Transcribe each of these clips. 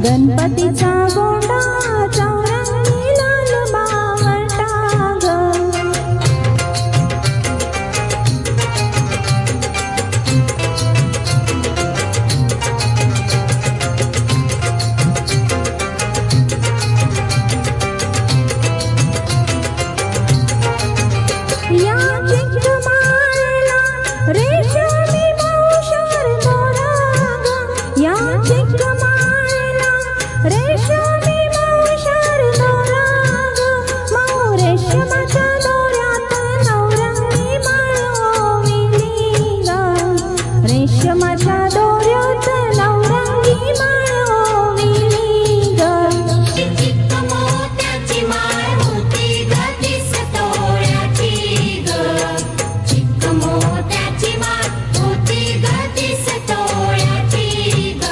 गणपतीचा गोंडा चौरंगी लाल बावटा ग. या चिकमाळला रेशमी मावशार दोरा ग. या चिकमाळला रेशमी मावशार दोरा ग. माऊ रेशमाच्या दोऱ्यात नवरंगी माळ ओविली ग. रेशमाच्या दोऱ्यात नवरंगी माळ ओविली ग. चिक मोत्याची माळ होती ग 30 तोळ्याची ग. चिक मोत्याची माळ होती ग 30 तोळ्याची ग.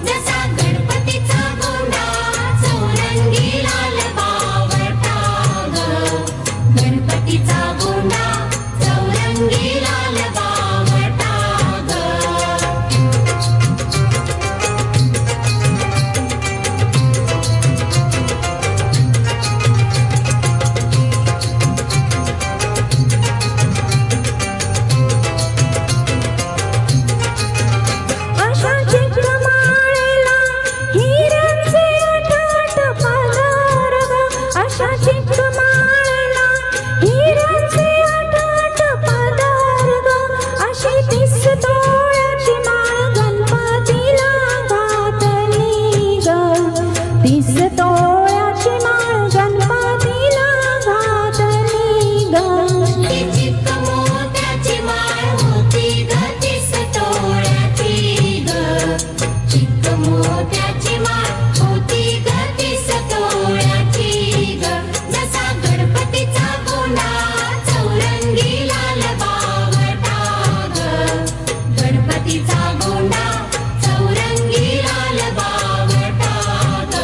जसा गणपतीचा गोंडा चौरंगी लाल बावटा ग. गणपतीचा गोंडा चौरंगी लाल बावटा ग. अशा चिकमाळेला हिऱ्यांचे आठ पदर ग. अशा चिकमाळेला हिऱ्यांचे आठ पदर ग. अशी 30 तोळ्याची माळ गणपतीला घातली ग. 30 तोळ्याची माळ गणपतीला घातली ग. चिक मोत्याची माळ होती ग 30 तोळ्याची ग. चिक मोत्याची माळ होती ग 30 तोळ्याची ग. जसा गणपतीचा गोंडा चौरंगी लाल बावटा ग. गणपतीचा गोंडा चौरंगी लाल बावटा ग.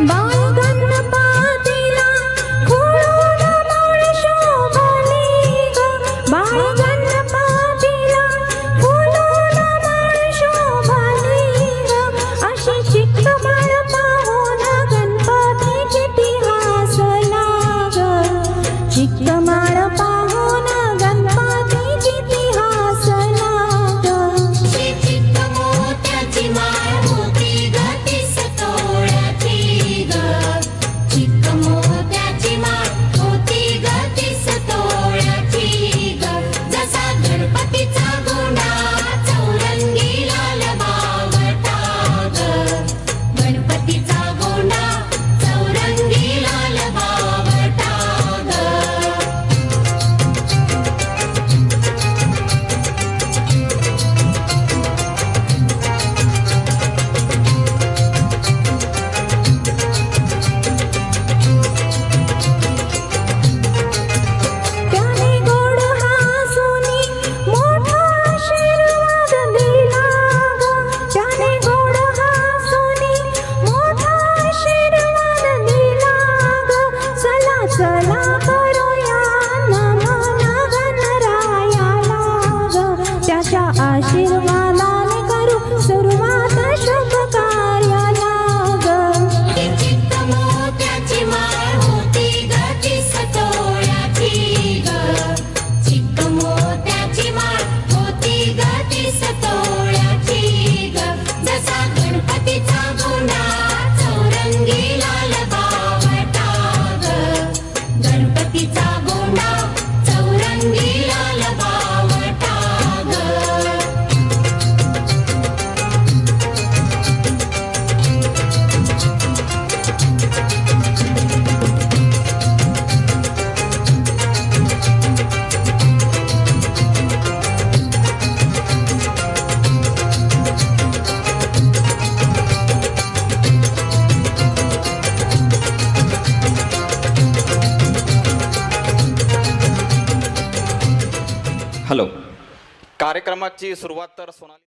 बाळ गणपतीला खोळून माळ शोभली ग. बाळ गणपतीला खोळून माळ शोभली ग. अशी चिकमाळ पाहून गणपती किती हसला ग. चिकमाळ पाहून गणपती किती हसला ग. चिक मोत्याची माळ होती ग 30 तोळ्याची ग. चिक मोत्याची माळ होती ग 30 तोळ्याची ग. जसा गणपतीचा गोंडा चौरंगी लाल बावटा ग. गणपतीचा गोंडा चौरंगी लाल बावटा ग. त्याने गोड हसूनी मोठा आशीर्वाद दिला ग. त्याने गोड हसूनी मोठा आशीर्वाद दिला ग. चला चला करूया नमन गणरायाला ग. त्याच्या आशीर्वादाने करू सुरुवात शुभ कार्याला ग. चिक मोत्याची माळ होती ग 30 तोळ्याची ग. चिक मोत्याची माळ होती ग 30 तोळ्याची ग. जसा गणपतीचा गोंडा चौरंगी लाल बावटा ग. गणपतीचा गोंडा चौरंगी लाल बावटा ग. हॅलो, कार्यक्रमाची सुरुवात तर सोनाली